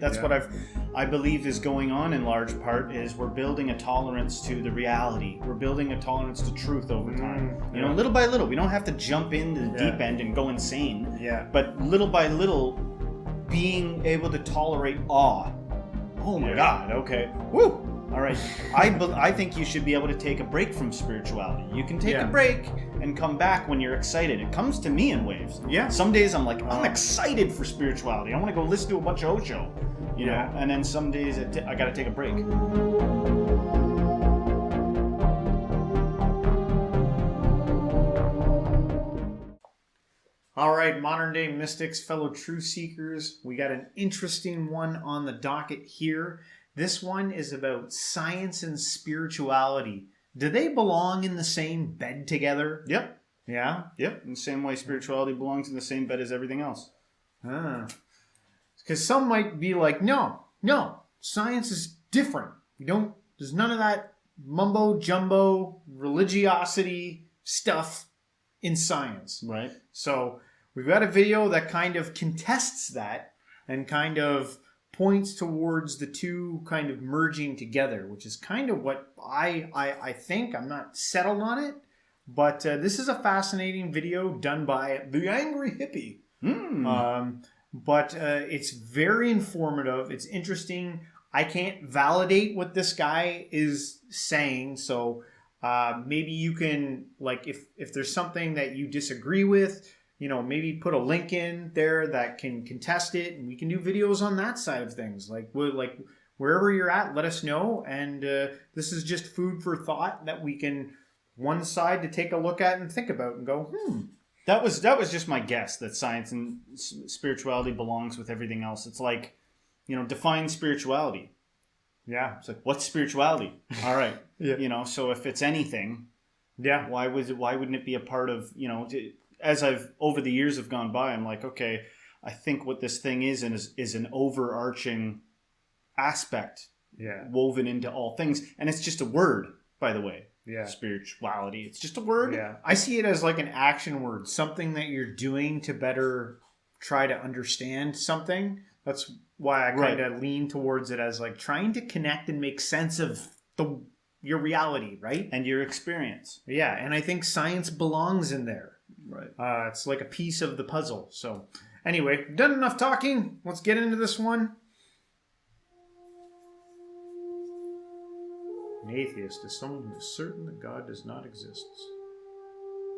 That's what I believe is going on in large part, is we're building a tolerance to the reality. We're building a tolerance to truth over time. You know, little by little. We don't have to jump into the deep end and go insane. Yeah. But little by little, being able to tolerate awe. Oh my God, okay. Woo! All right. I think you should be able to take a break from spirituality. You can take a break and come back when you're excited. It comes to me in waves. Yeah. Some days I'm like, I'm excited for spirituality. I want to go listen to a bunch of Osho. You know, and then some days I got to take a break. All right, modern day mystics, fellow truth seekers, we got an interesting one on the docket here. This one is about science and spirituality. Do they belong in the same bed together? Yep. Yeah? Yep. In the same way spirituality belongs in the same bed as everything else. Because some might be like, no, science is different. There's none of that mumbo jumbo religiosity stuff in science. Right. So we've got a video that kind of contests that and kind of points towards the two kind of merging together, which is kind of what I think. I'm not settled on it, but this is a fascinating video done by the Angry Hippie. But it's very informative. It's interesting. I can't validate what this guy is saying, so maybe you can, like, if there's something that you disagree with, you know, maybe put a link in there that can contest it, and we can do videos on that side of things. Like wherever you're at, let us know. And this is just food for thought that we can one side to take a look at and think about and go, That was just my guess, that science and spirituality belongs with everything else. It's like, you know, define spirituality. Yeah. It's like, what's spirituality? All right. Yeah. You know, so if it's anything, why wouldn't it be a part of, you know, as I've over the years have gone by, I'm like, okay, I think what this thing is an overarching aspect woven into all things. And it's just a word, by the way. Yeah. Spirituality. It's just a word. Yeah. I see it as like an action word, something that you're doing to better try to understand something. That's why I kind of lean towards it as like trying to connect and make sense of your reality, right? And your experience. Yeah. And I think science belongs in there. Right. It's like a piece of the puzzle. So anyway, done enough talking. Let's get into this one. An atheist is someone who is certain that God does not exist.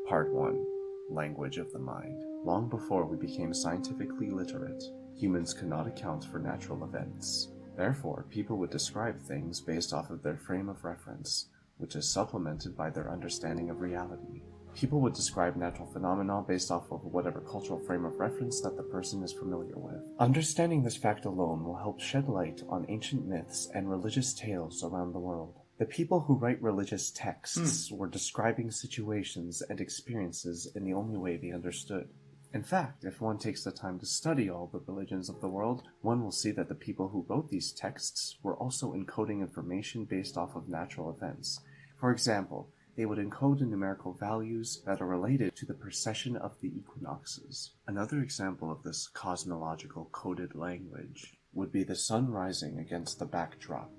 Part 1. Language of the Mind. Long before we became scientifically literate, humans could not account for natural events. Therefore, people would describe things based off of their frame of reference, which is supplemented by their understanding of reality. People would describe natural phenomena based off of whatever cultural frame of reference that the person is familiar with. Understanding this fact alone will help shed light on ancient myths and religious tales around the world. The people who write religious texts were describing situations and experiences in the only way they understood. In fact, if one takes the time to study all the religions of the world, one will see that the people who wrote these texts were also encoding information based off of natural events. For example, they would encode the numerical values that are related to the precession of the equinoxes. Another example of this cosmological coded language would be the sun rising against the backdrop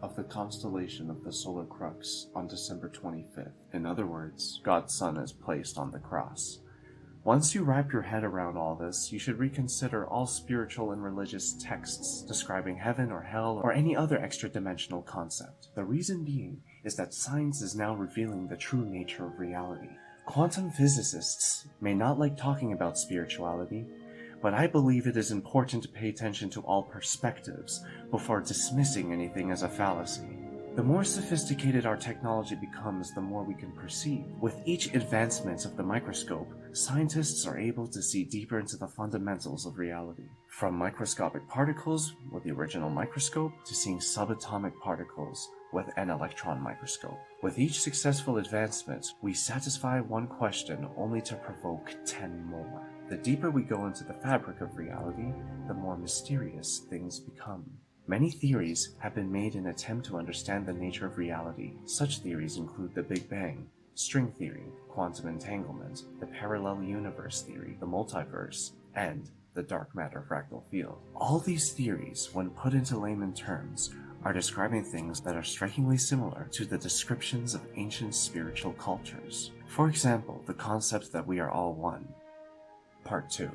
of the constellation of the solar crux on December 25th. In other words, God's Son is placed on the cross. Once you wrap your head around all this, you should reconsider all spiritual and religious texts describing heaven or hell or any other extra-dimensional concept. The reason being is that science is now revealing the true nature of reality. Quantum physicists may not like talking about spirituality, but I believe it is important to pay attention to all perspectives before dismissing anything as a fallacy. The more sophisticated our technology becomes, the more we can perceive. With each advancement of the microscope, scientists are able to see deeper into the fundamentals of reality. From microscopic particles with the original microscope to seeing subatomic particles with an electron microscope. With each successful advancement, we satisfy one question only to provoke 10 more. The deeper we go into the fabric of reality, the more mysterious things become. Many theories have been made in an attempt to understand the nature of reality. Such theories include the Big Bang, string theory, quantum entanglement, the parallel universe theory, the multiverse, and the dark matter fractal field. All these theories, when put into layman terms, are describing things that are strikingly similar to the descriptions of ancient spiritual cultures. For example, the concept that we are all one. Part 2.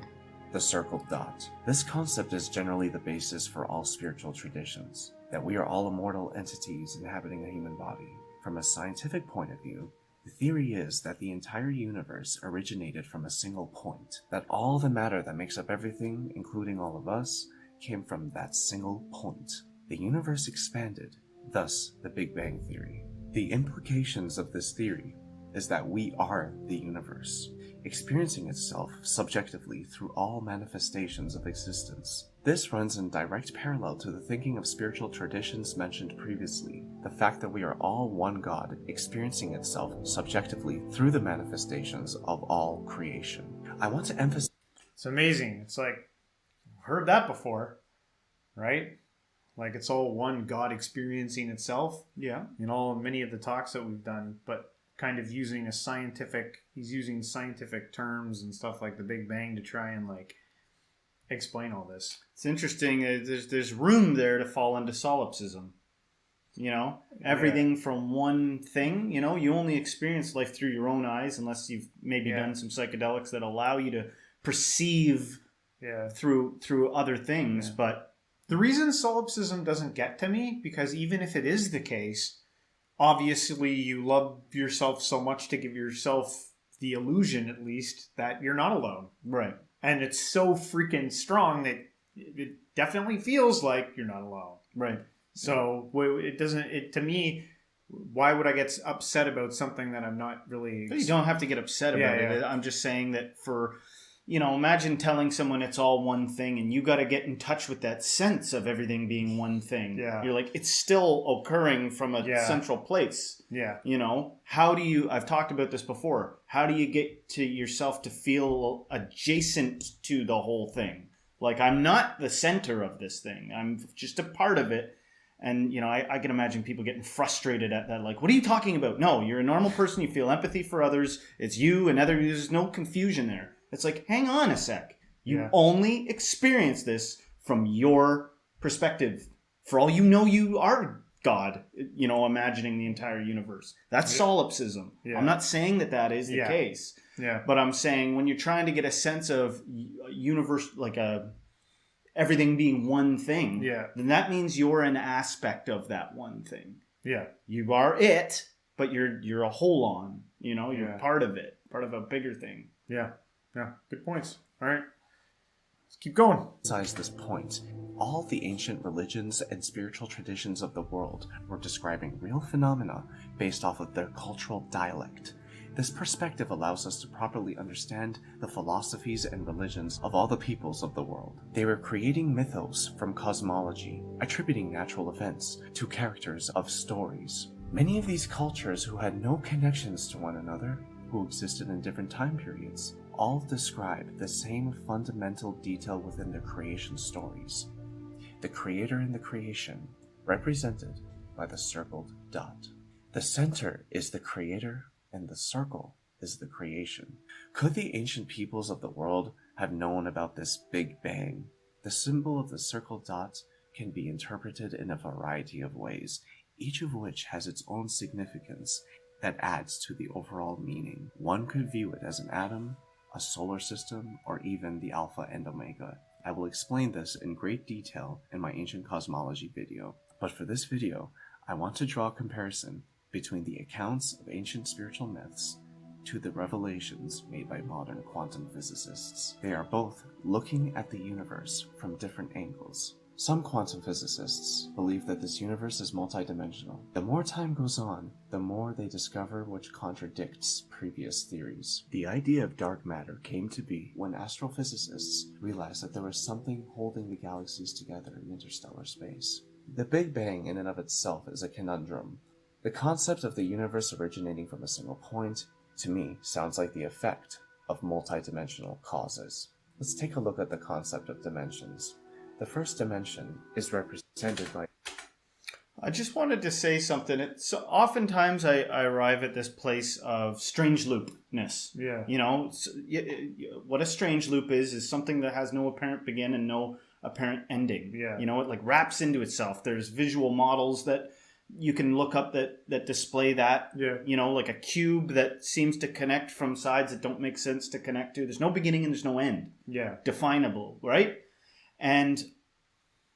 The circled dot. This concept is generally the basis for all spiritual traditions, that we are all immortal entities inhabiting a human body. From a scientific point of view, the theory is that the entire universe originated from a single point, that all the matter that makes up everything, including all of us, came from that single point. The universe expanded, thus the Big Bang Theory. The implications of this theory is that we are the universe, experiencing itself subjectively through all manifestations of existence. This runs in direct parallel to the thinking of spiritual traditions mentioned previously, the fact that we are all one God experiencing itself subjectively through the manifestations of all creation. I want to emphasize... It's amazing. It's like, I've heard that before, right? Like it's all one God experiencing itself. Yeah. In many of the talks that we've done, but kind of using he's using scientific terms and stuff like the Big Bang to try and like explain all this. It's interesting. There's room there to fall into solipsism. Everything from one thing. You only experience life through your own eyes unless you've maybe done some psychedelics that allow you to perceive through other things. But the reason solipsism doesn't get to me, because even if it is the case, obviously you love yourself so much to give yourself the illusion, at least, that you're not alone. Right. And it's so freaking strong that it definitely feels like you're not alone. Right. So to me, why would I get upset about something that I'm not really... But you don't have to get upset about it. I'm just saying that imagine telling someone it's all one thing and you got to get in touch with that sense of everything being one thing. Yeah. You're like, it's still occurring from a central place. Yeah. How do you, I've talked about this before, how do you get to yourself to feel adjacent to the whole thing? Like, I'm not the center of this thing. I'm just a part of it. And, I can imagine people getting frustrated at that. Like, what are you talking about? No, you're a normal person. You feel empathy for others. It's you and others. There's no confusion there. It's like, hang on a sec. You only experience this from your perspective. For all you know, you are God, imagining the entire universe. That's solipsism. Yeah. I'm not saying that is the case. Yeah. But I'm saying when you're trying to get a sense of universe, like everything being one thing, then that means you're an aspect of that one thing. Yeah. You are it, but you're a whole on. You're part of it, part of a bigger thing. Yeah. Yeah, good points. All right, let's keep going. Besides this point, all the ancient religions and spiritual traditions of the world were describing real phenomena based off of their cultural dialect. This perspective allows us to properly understand the philosophies and religions of all the peoples of the world. They were creating mythos from cosmology, attributing natural events to characters of stories. Many of these cultures who had no connections to one another, who existed in different time periods, all describe the same fundamental detail within their creation stories. The creator and the creation, represented by the circled dot. The center is the creator, and the circle is the creation. Could the ancient peoples of the world have known about this Big Bang? The symbol of the circled dot can be interpreted in a variety of ways, each of which has its own significance that adds to the overall meaning. One could view it as an atom, a solar system, or even the Alpha and Omega. I will explain this in great detail in my ancient cosmology video, but for this video, I want to draw a comparison between the accounts of ancient spiritual myths to the revelations made by modern quantum physicists. They are both looking at the universe from different angles. Some quantum physicists believe that this universe is multidimensional. The more time goes on, the more they discover which contradicts previous theories. The idea of dark matter came to be when astrophysicists realized that there was something holding the galaxies together in interstellar space. The Big Bang in and of itself is a conundrum. The concept of the universe originating from a single point, to me, sounds like the effect of multidimensional causes. Let's take a look at the concept of dimensions. The first dimension is represented by... I just wanted to say something. So oftentimes I arrive at this place of strange loopness. Yeah. You know, what a strange loop is something that has no apparent begin and no apparent ending. Yeah. You know, it like wraps into itself. There's visual models that you can look up that display that. Yeah. You know, like a cube that seems to connect from sides that don't make sense to connect to. There's no beginning and there's no end. Yeah. Definable, right? And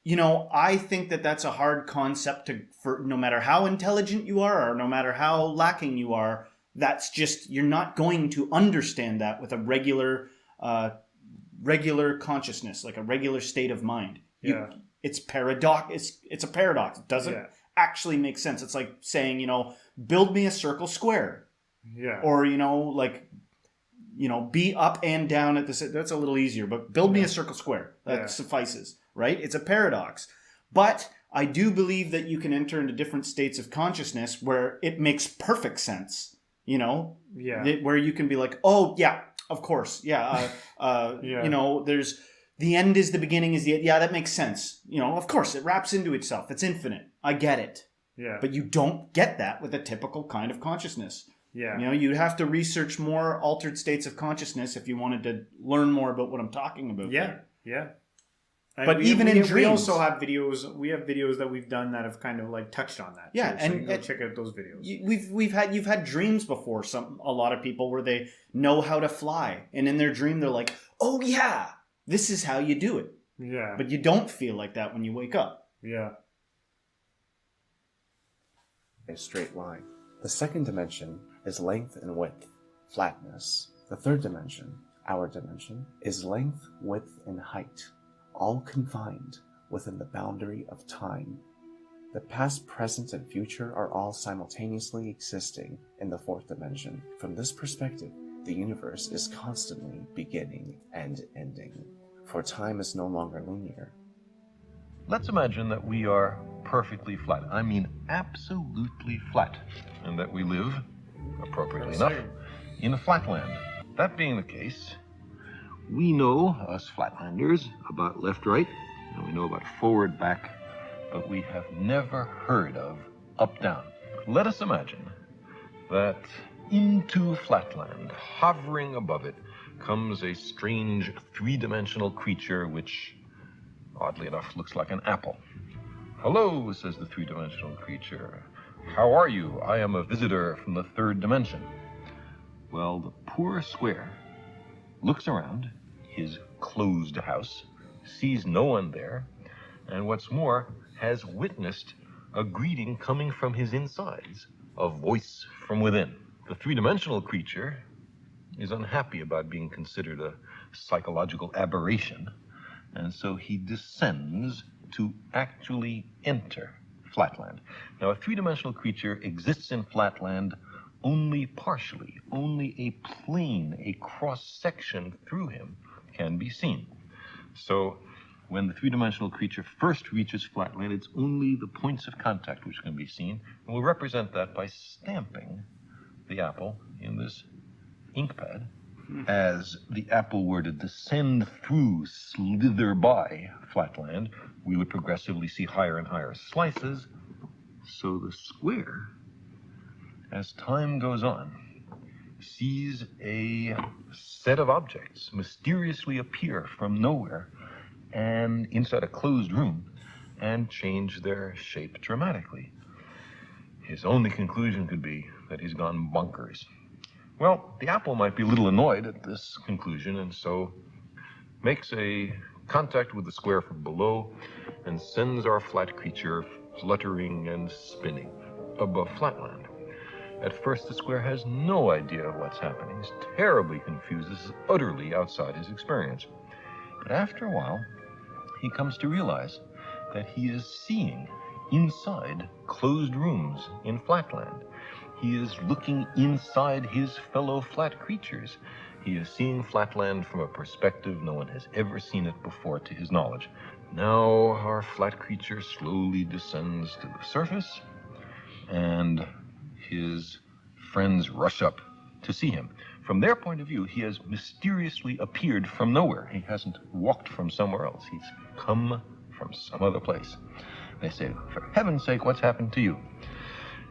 you know, I think that that's a hard concept for no matter how intelligent you are or no matter how lacking you are, that's just, you're not going to understand that with a regular consciousness, like a regular state of mind. It's a paradox. It doesn't actually make sense. It's like saying, you know, build me a circle square. Yeah. Or, you know, like, you know, be up and down at the, that's a little easier, but build me a circle square. That suffices. Right? It's a paradox. But I do believe that you can enter into different states of consciousness where it makes perfect sense, you know? Where you can be like, oh, yeah, of course. Yeah. You know, there's the end is the beginning is the end. Yeah, that makes sense. You know, of course, it wraps into itself. It's infinite. I get it. Yeah. But you don't get that with a typical kind of consciousness. Yeah. You know, you'd have to research more altered states of consciousness if you wanted to learn more about what I'm talking about. Yeah. Yeah. But in dreams, we also have videos. We have videos that we've done that have kind of like touched on that. Yeah, so you can go check out those videos. You've had dreams before. A lot of people where they know how to fly, and in their dream they're like, "Oh yeah, this is how you do it." Yeah. But you don't feel like that when you wake up. Yeah. A straight line. The second dimension is length and width, flatness. The third dimension, our dimension, is length, width, and height, all confined within the boundary of time. The past, present, and future are all simultaneously existing in the fourth dimension. From this perspective, the universe is constantly beginning and ending, for time is no longer linear. Let's imagine that we are perfectly flat. I mean absolutely flat. And that we live, appropriately enough, in a flatland. That being the case, we know, us flatlanders, about left-right, and we know about forward-back, but we have never heard of up-down. Let us imagine that into flatland, hovering above it, comes a strange three-dimensional creature which, oddly enough, looks like an apple. "Hello," says the three-dimensional creature. "How are you? I am a visitor from the third dimension." Well, the poor square looks around his closed house, sees no one there, and what's more, has witnessed a greeting coming from his insides, a voice from within. The three-dimensional creature is unhappy about being considered a psychological aberration, and so he descends to actually enter flatland. Now, a three-dimensional creature exists in flatland only partially. Only a plane, a cross-section through him can be seen. So when the three-dimensional creature first reaches flatland, it's only the points of contact which can be seen, and we'll represent that by stamping the apple in this ink pad. As the apple were to descend through, slither by flatland, we would progressively see higher and higher slices. So the square, as time goes on, sees a set of objects mysteriously appear from nowhere and inside a closed room and change their shape dramatically. His only conclusion could be that he's gone bonkers. Well, the apple might be a little annoyed at this conclusion and so makes a contact with the square from below and sends our flat creature fluttering and spinning above flatland. At first, the square has no idea of what's happening. He's terribly confused. This is utterly outside his experience. But after a while, he comes to realize that he is seeing inside closed rooms in flatland. He is looking inside his fellow flat creatures. He is seeing flatland from a perspective no one has ever seen it before to his knowledge. Now our flat creature slowly descends to the surface, and his friends rush up to see him. From their point of view, he has mysteriously appeared from nowhere. He hasn't walked from somewhere else. He's come from some other place. They say, for heaven's sake, what's happened to you?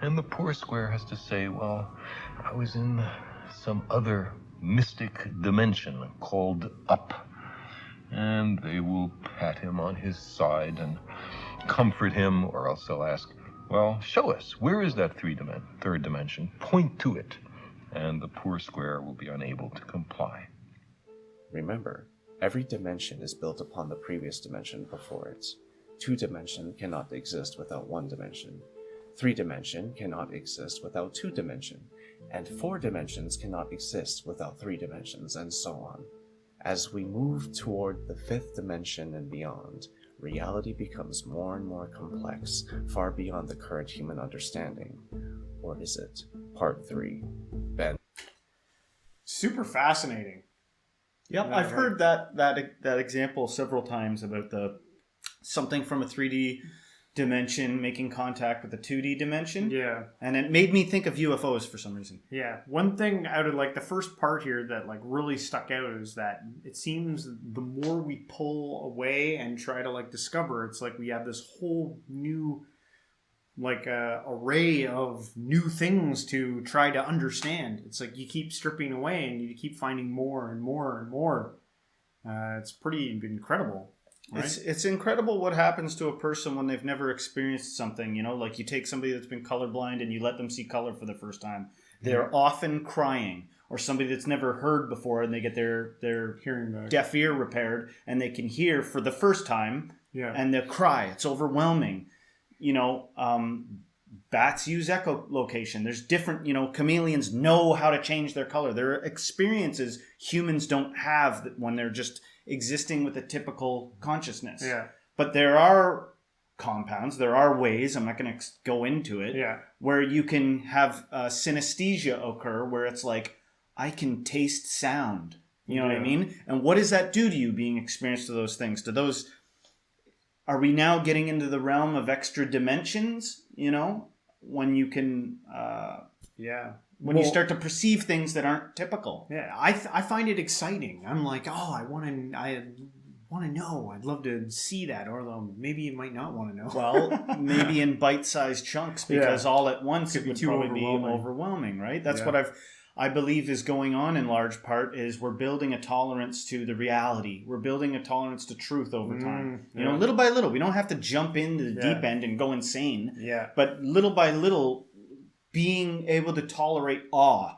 And the poor square has to say, well, I was in some other mystic dimension called up. And they will pat him on his side and comfort him, or else they'll ask, well, show us, where is that third dimension? Point to it. And the poor square will be unable to comply. Remember, every dimension is built upon the previous dimension before it. 2-dimension cannot exist without 1-dimension. 3-dimension cannot exist without 2-dimension. And 4 dimensions cannot exist without 3 dimensions, and so on. As we move toward the 5th dimension and beyond, reality becomes more and more complex, far beyond the current human understanding. Or is it? Part 3. Ben. Super fascinating. Yep, Yeah, I've right. heard that example several times about something from a 3D dimension making contact with a 2D dimension. Yeah. And it made me think of UFOs for some reason. Yeah. One thing out of like the first part here that like really stuck out is that it seems the more we pull away and try to like discover, it's like we have this whole new like array of new things to try to understand. It's like you keep stripping away and you keep finding more and more and more. It's pretty incredible. Right? It's incredible what happens to a person when they've never experienced something, you know, like you take somebody that's been colorblind and you let them see color for the first time. They're often crying. Or somebody that's never heard before and they get their Hearing back. deaf ear repaired and they can hear for the first time Yeah. and they'll cry. It's overwhelming. You know, bats use echolocation. There's different, you know, chameleons know how to change their color. There are experiences humans don't have when they're just existing with a typical consciousness. Yeah. But there are compounds, there are ways, I'm not going to go into it, Yeah. where you can have synesthesia occur, where it's like, I can taste sound. You know what I Yeah. mean? And what does that do to you being experienced to those things? Are we now getting into the realm of extra dimensions, you know, when you can, Yeah. when you start to perceive things that aren't typical? Yeah, I find it exciting. I'm like, oh, I want to know. I'd love to see that, or maybe you might not want to know. Well, maybe in bite-sized chunks, because all at once Could it be would too probably overwhelming. be overwhelming, right? That's Yeah. what I believe is going on in large part, is we're building a tolerance to the reality. We're building a tolerance to truth over time. You know, yeah. little by little. We don't have to jump into the Yeah. deep end and go insane. Yeah. But little by little, being able to tolerate awe.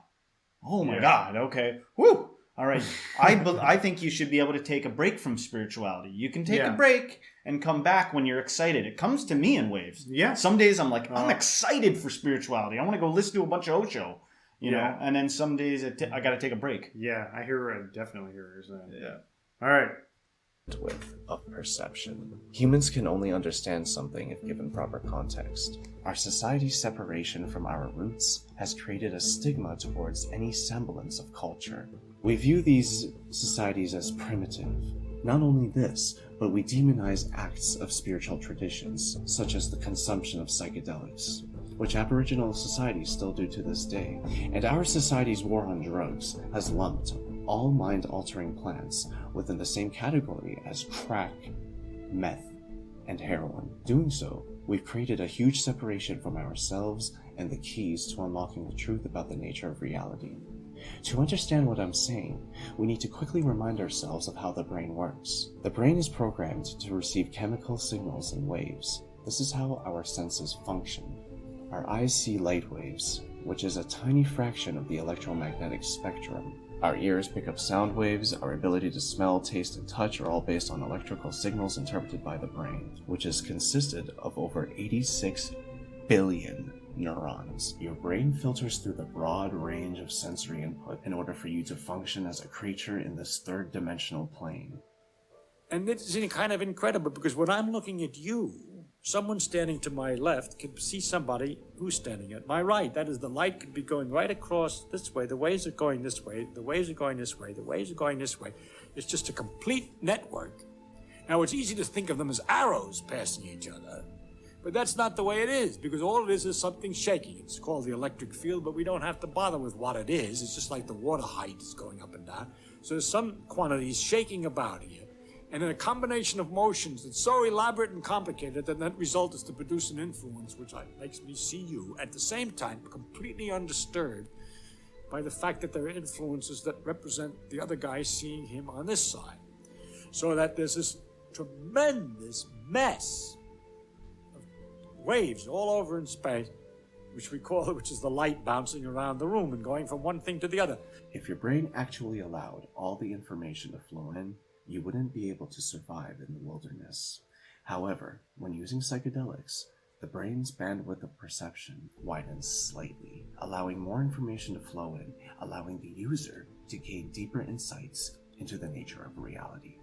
Oh my Yeah. God, okay. Woo! All right. I think you should be able to take a break from spirituality. You can take a Yeah. break and come back when you're excited. It comes to me in waves. Yeah. Some days I'm like, I'm excited for spirituality. I want to go listen to a bunch of Osho, you know? And then some days I got to take a break. Yeah, I definitely hear what you're saying. Yeah. All right. Width of perception. Humans can only understand something if given proper context. Our society's separation from our roots has created a stigma towards any semblance of culture. We view these societies as primitive. Not only this, but we demonize acts of spiritual traditions, such as the consumption of psychedelics, which Aboriginal societies still do to this day, and our society's war on drugs has lumped all mind-altering plants within the same category as crack, meth, and heroin. Doing so, we've created a huge separation from ourselves and the keys to unlocking the truth about the nature of reality. To understand what I'm saying, we need to quickly remind ourselves of how the brain works. The brain is programmed to receive chemical signals in waves. This is how our senses function. Our eyes see light waves, which is a tiny fraction of the electromagnetic spectrum. Our ears pick up sound waves, our ability to smell, taste, and touch are all based on electrical signals interpreted by the brain, which is consisted of over 86 billion neurons. Your brain filters through the broad range of sensory input in order for you to function as a creature in this third-dimensional plane. And it's kind of incredible because when I'm looking at you, someone standing to my left can see somebody who's standing at my right. That is, the light could be going right across this way. The waves are going this way. The waves are going this way. The waves are going this way. It's just a complete network. Now, it's easy to think of them as arrows passing each other, but that's not the way it is, because all it is something shaking. It's called the electric field, but we don't have to bother with what it is. It's just like the water height is going up and down. So there's some quantities shaking about here. and in a combination of motions that's so elaborate and complicated that that result is to produce an influence which makes me see you at the same time completely undisturbed by the fact that there are influences that represent the other guy seeing him on this side. So that there's this tremendous mess of waves all over in space, which is the light bouncing around the room and going from one thing to the other. If your brain actually allowed all the information to flow in, you wouldn't be able to survive in the wilderness. However, when using psychedelics, the brain's bandwidth of perception widens slightly, allowing more information to flow in, allowing the user to gain deeper insights into the nature of reality.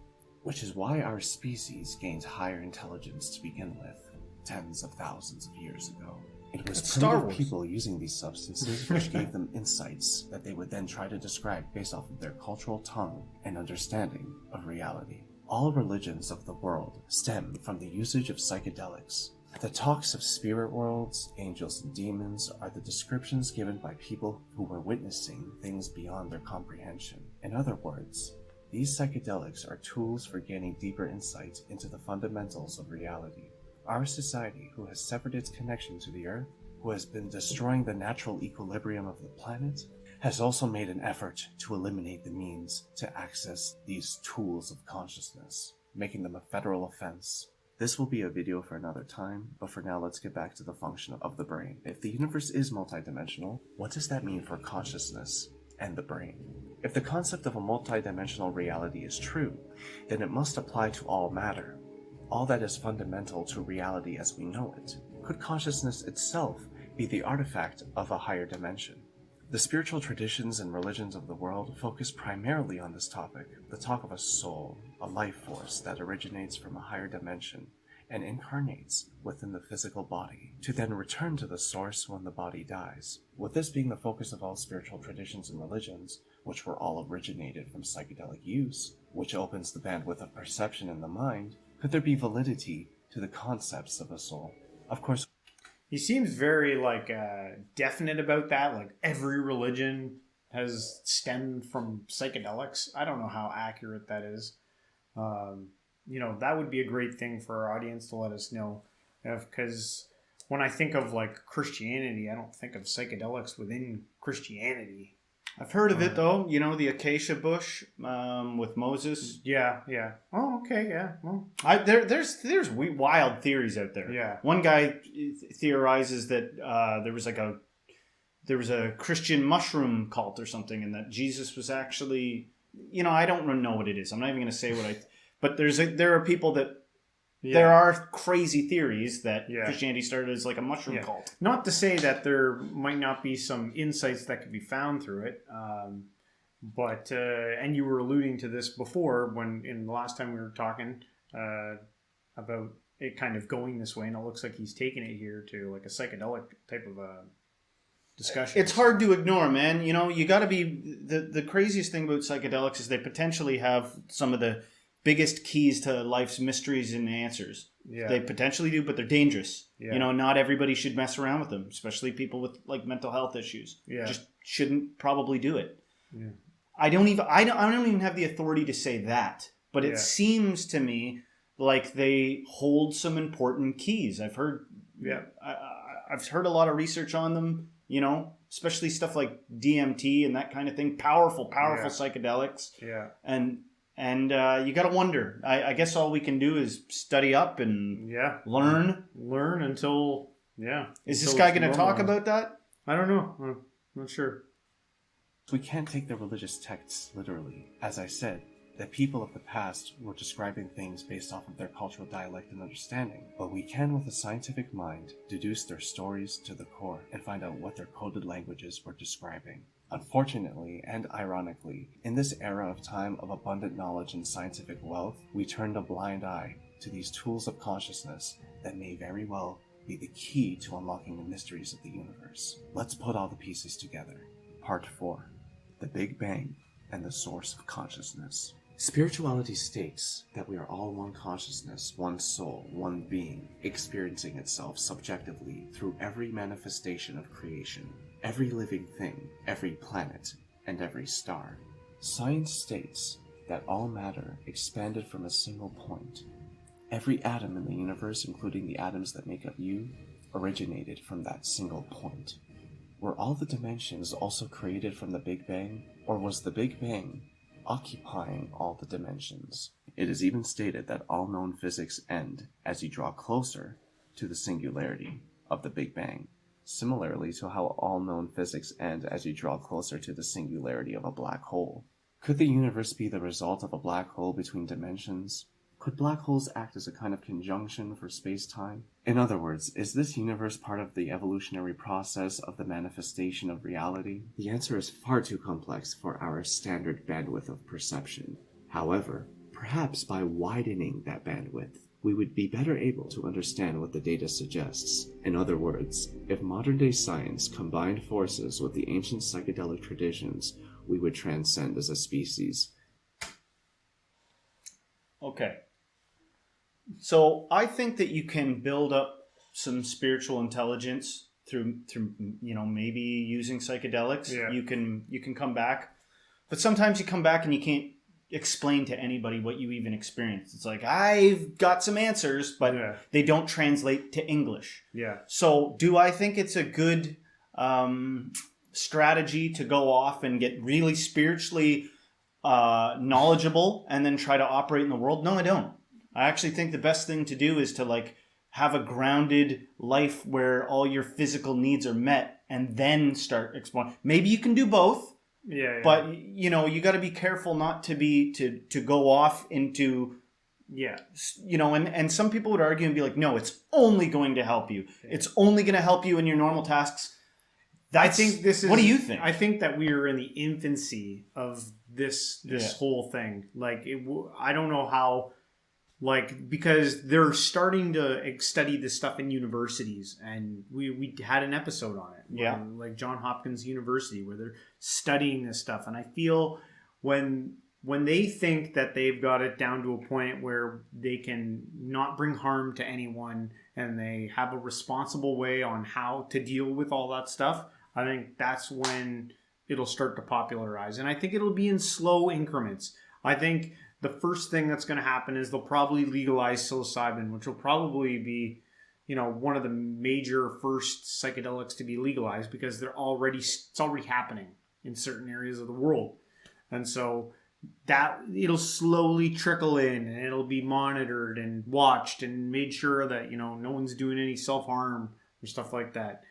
Which is why our species gained higher intelligence to begin with, tens of thousands of years ago. It was primitive people using these substances which gave them insights that they would then try to describe based off of their cultural tongue and understanding of reality. All religions of the world stem from the usage of psychedelics. The talks of spirit worlds, angels and demons are the descriptions given by people who were witnessing things beyond their comprehension. In other words, these psychedelics are tools for gaining deeper insights into the fundamentals of reality. Our society, who has severed its connection to the Earth, who has been destroying the natural equilibrium of the planet, has also made an effort to eliminate the means to access these tools of consciousness, making them a federal offense. This will be a video for another time, but for now let's get back to the function of the brain. If the universe is multidimensional, what does that mean for consciousness and the brain? If the concept of a multidimensional reality is true, then it must apply to all matter, all that is fundamental to reality as we know it. Could consciousness itself be the artifact of a higher dimension? The spiritual traditions and religions of the world focus primarily on this topic, the talk of a soul, a life force that originates from a higher dimension and incarnates within the physical body, to then return to the source when the body dies. With this being the focus of all spiritual traditions and religions, which were all originated from psychedelic use, which opens the bandwidth of perception in the mind, could there be validity to the concepts of a soul? Of course. He seems very definite about that. Like every religion has stemmed from psychedelics. I don't know how accurate that is. That would be a great thing for our audience to let us know, because when I think of Christianity, I don't think of psychedelics within Christianity. I've heard of it though. The acacia bush with Moses. Yeah. Oh, okay. Yeah. Well, there's wild theories out there. Yeah. One guy theorizes that there was a Christian mushroom cult or something, and that Jesus was actually, I don't know what it is. I'm not even going to say what but there are people that. Yeah. There are crazy theories that Christianity started as a mushroom cult. Not to say that there might not be some insights that could be found through it, but and you were alluding to this before in the last time we were talking about it kind of going this way, and it looks like he's taking it here to a psychedelic type of a discussion. It's hard to ignore, man. You got to be the craziest thing about psychedelics is they potentially have some of the biggest keys to life's mysteries and answers. Yeah. They potentially do, but they're dangerous. Yeah. Not everybody should mess around with them, especially people with mental health issues. Yeah. Just shouldn't probably do it. Yeah. I don't even have the authority to say that, but it seems to me like they hold some important keys. I've heard I've heard a lot of research on them, especially stuff like DMT and that kind of thing, powerful psychedelics. Yeah. And you got to wonder. I guess all we can do is study up and learn. Learn until, Is this guy going to talk about that? I don't know. I'm not sure. We can't take the religious texts literally. As I said, the people of the past were describing things based off of their cultural dialect and understanding. But we can, with a scientific mind, deduce their stories to the core and find out what their coded languages were describing. Unfortunately, and ironically, in this era of time of abundant knowledge and scientific wealth, we turned a blind eye to these tools of consciousness that may very well be the key to unlocking the mysteries of the universe. Let's put all the pieces together. Part 4. The Big Bang and the Source of Consciousness. Spirituality states that we are all one consciousness, one soul, one being, experiencing itself subjectively through every manifestation of creation. Every living thing, every planet, and every star. Science states that all matter expanded from a single point. Every atom in the universe, including the atoms that make up you, originated from that single point. Were all the dimensions also created from the Big Bang, or was the Big Bang occupying all the dimensions? It is even stated that all known physics end as you draw closer to the singularity of the Big Bang, similarly to how all known physics end as you draw closer to the singularity of a black hole. Could the universe be the result of a black hole between dimensions? Could black holes act as a kind of conjunction for space-time? In other words, is this universe part of the evolutionary process of the manifestation of reality? The answer is far too complex for our standard bandwidth of perception. However, perhaps by widening that bandwidth, we would be better able to understand what the data suggests. In other words, if modern-day science combined forces with the ancient psychedelic traditions, we would transcend as a species. Okay. So I think that you can build up some spiritual intelligence through maybe using psychedelics. Yeah. You can come back, but sometimes you come back and you can't explain to anybody what you even experienced. It's like, I've got some answers, but they don't translate to English. Yeah. So do I think it's a good strategy to go off and get really spiritually knowledgeable and then try to operate in the world? No, I don't. I actually think the best thing to do is to have a grounded life where all your physical needs are met and then start exploring. Maybe you can do both. Yeah. But you got to be careful not to go off into and some people would argue and be like, no, it's only going to help you. It's only going to help you in your normal tasks. I think this is. What do you think? I think that we are in the infancy of this whole thing. I don't know how. Because they're starting to study this stuff in universities, and we had an episode on it. Yeah. Like John Hopkins University, where they're studying this stuff. And I feel when they think that they've got it down to a point where they can not bring harm to anyone and they have a responsible way on how to deal with all that stuff, I think that's when it'll start to popularize. And I think it'll be in slow increments. I think the first thing that's going to happen is they'll probably legalize psilocybin, which will probably be, one of the major first psychedelics to be legalized because it's already happening in certain areas of the world. And so that it'll slowly trickle in and it'll be monitored and watched and made sure that, no one's doing any self-harm or stuff like that.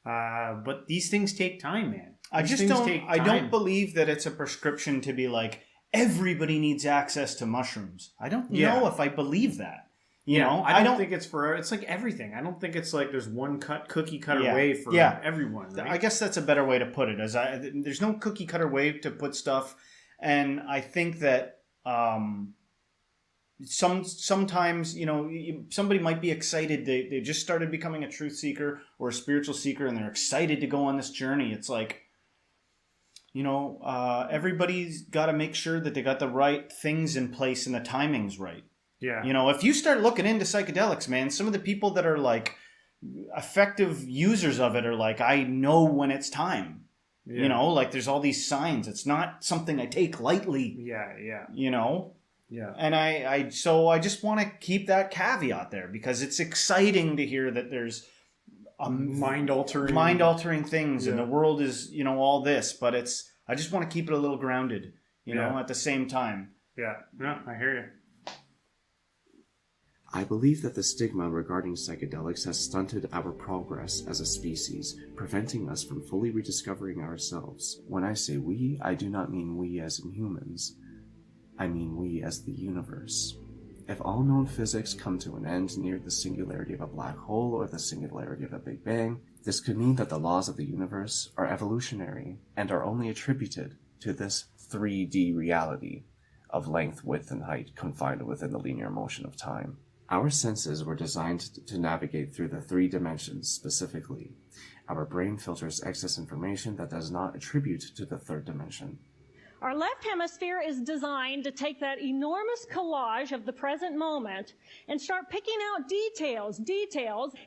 But these things take time, man. I don't believe that it's a prescription to be like, everybody needs access to mushrooms. I don't know if I believe that. I don't think it's like everything. I don't think it's like there's one cookie cutter way for everyone. Right? I guess that's a better way to put it. There's no cookie cutter way to put stuff, and I think that sometimes somebody might be excited. They just started becoming a truth seeker or a spiritual seeker, and they're excited to go on this journey. It's like, everybody's got to make sure that they got the right things in place and the timing's right. Yeah. If you start looking into psychedelics, man, some of the people that are like effective users of it are like, I know when it's time. Yeah. There's all these signs. It's not something I take lightly. Yeah. Yeah. And I just want to keep that caveat there because it's exciting to hear that there's mind-altering things and the world is, all this, but I just want to keep it a little grounded, at the same time. Yeah. No, I hear you. I believe that the stigma regarding psychedelics has stunted our progress as a species, preventing us from fully rediscovering ourselves. When I say we, I do not mean we as in humans. I mean we as the universe. If all known physics come to an end near the singularity of a black hole or the singularity of a Big Bang, this could mean that the laws of the universe are evolutionary and are only attributed to this 3D reality of length, width, and height confined within the linear motion of time. Our senses were designed to navigate through the 3 dimensions specifically. Our brain filters excess information that does not attribute to the 3rd dimension. Our left hemisphere is designed to take that enormous collage of the present moment and start picking out details.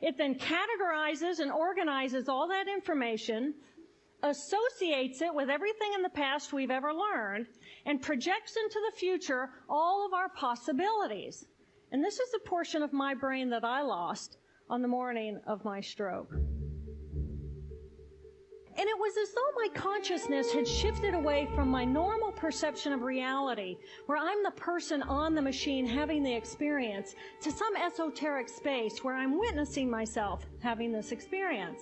It then categorizes and organizes all that information associates it with everything in the past we've ever learned, and projects into the future all of our possibilities. And this is the portion of my brain that I lost on the morning of my stroke. And it was as though my consciousness had shifted away from my normal perception of reality, where I'm the person on the machine having the experience, to some esoteric space where I'm witnessing myself having this experience.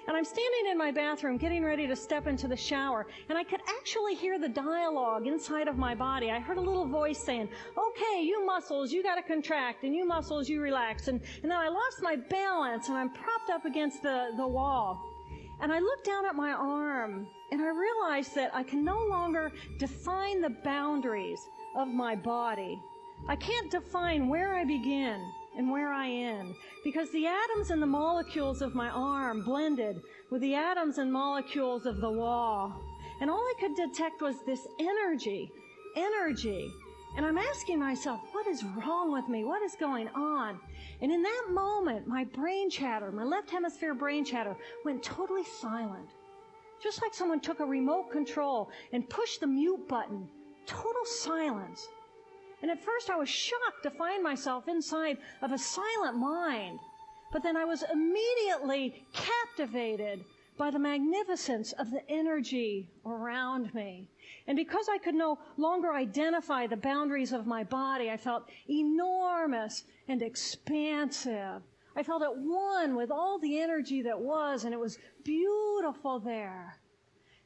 And I'm standing in my bathroom getting ready to step into the shower, and I could actually hear the dialogue inside of my body. I heard a little voice saying, okay, you muscles, you got to contract, and you muscles, you relax. And then I lost my balance, and I'm propped up against the wall. And I looked down at my arm, and I realized that I can no longer define the boundaries of my body. I can't define where I begin and where I end, because the atoms and the molecules of my arm blended with the atoms and molecules of the wall. And all I could detect was this energy. And I'm asking myself, what is wrong with me? What is going on? And in that moment, my brain chatter, my left hemisphere brain chatter, went totally silent. Just like someone took a remote control and pushed the mute button. Total silence. And at first I was shocked to find myself inside of a silent mind. But then I was immediately captivated by the magnificence of the energy around me. And because I could no longer identify the boundaries of my body, I felt enormous and expansive. I felt at one with all the energy that was, and it was beautiful there.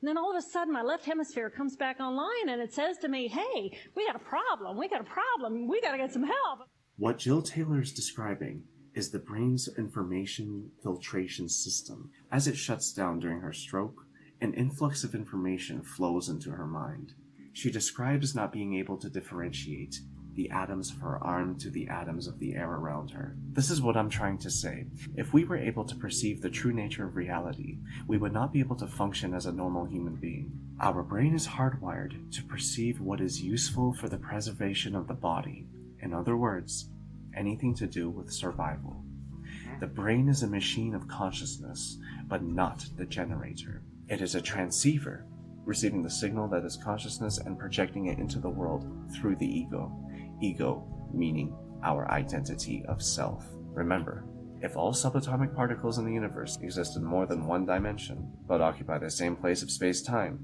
And then all of a sudden, my left hemisphere comes back online, and it says to me, hey, we got a problem, we got to get some help. What Jill Taylor is describing is the brain's information filtration system. As it shuts down during her stroke, an influx of information flows into her mind. She describes not being able to differentiate the atoms of her arm to the atoms of the air around her. This is what I'm trying to say. If we were able to perceive the true nature of reality, we would not be able to function as a normal human being. Our brain is hardwired to perceive what is useful for the preservation of the body. In other words, anything to do with survival. The brain is a machine of consciousness, but not the generator. It is a transceiver, receiving the signal that is consciousness and projecting it into the world through the ego. Ego meaning our identity of self. Remember, if all subatomic particles in the universe exist in more than one dimension, but occupy the same place of space-time,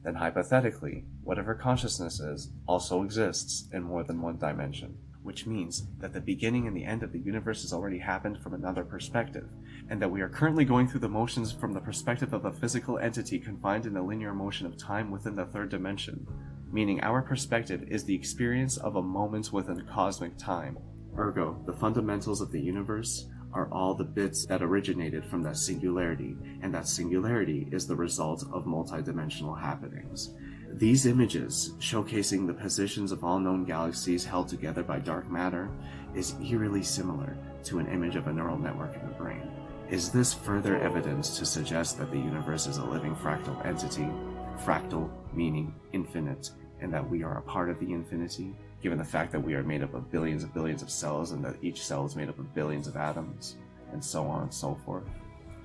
then hypothetically, whatever consciousness is also exists in more than one dimension. Which means that the beginning and the end of the universe has already happened from another perspective, and that we are currently going through the motions from the perspective of a physical entity confined in the linear motion of time within the third dimension, meaning our perspective is the experience of a moment within cosmic time. Ergo, the fundamentals of the universe are all the bits that originated from that singularity, and that singularity is the result of multidimensional happenings. These images, showcasing the positions of all known galaxies held together by dark matter, is eerily similar to an image of a neural network in the brain. Is this further evidence to suggest that the universe is a living fractal entity? Fractal meaning infinite, and that we are a part of the infinity, given the fact that we are made up of billions of cells and that each cell is made up of billions of atoms, and so on and so forth.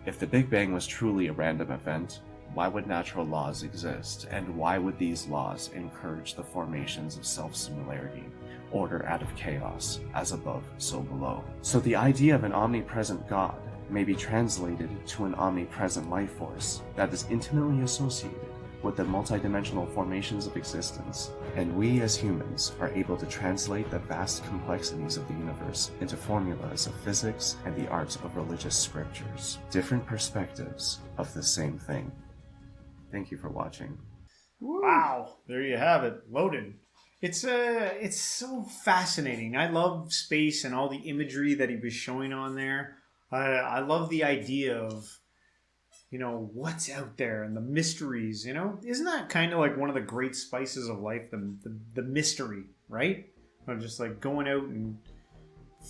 If the Big Bang was truly a random event, why would natural laws exist, and why would these laws encourage the formations of self-similarity, order out of chaos, as above, so below? So the idea of an omnipresent God may be translated to an omnipresent life force that is intimately associated with the multidimensional formations of existence, and we as humans are able to translate the vast complexities of the universe into formulas of physics and the art of religious scriptures. Different perspectives of the same thing. Thank you for watching. Wow, there you have it, loaded. It's so fascinating. I love space and all the imagery that he was showing on there. I love the idea of, what's out there and the mysteries. Isn't that kind of like one of the great spices of life, the mystery, right? Of just like going out and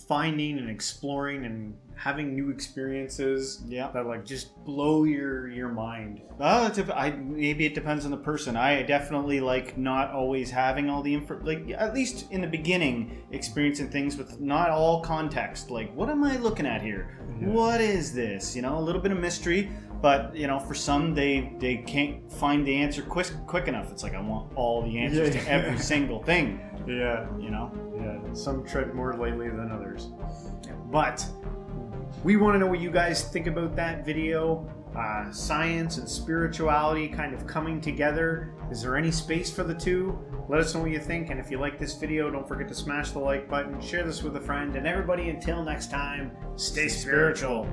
finding and exploring and having new experiences Yeah. that like just blow your mind. Maybe it depends on the person. I definitely like not always having all the info, like at least in the beginning, experiencing things with not all context. Like, what am I looking at here? Yeah. What is this? You know, a little bit of mystery. But you know, for some, they can't find the answer quick enough. It's like, I want all the answers to every single thing. Yeah. You know. Yeah. Some tread more lightly than others. But we want to know what you guys think about that video. Science and spirituality kind of coming together. Is there any space for the two? Let us know what you think. And if you like this video, don't forget to smash the like button, share this with a friend, and everybody, until next time, stay spiritual.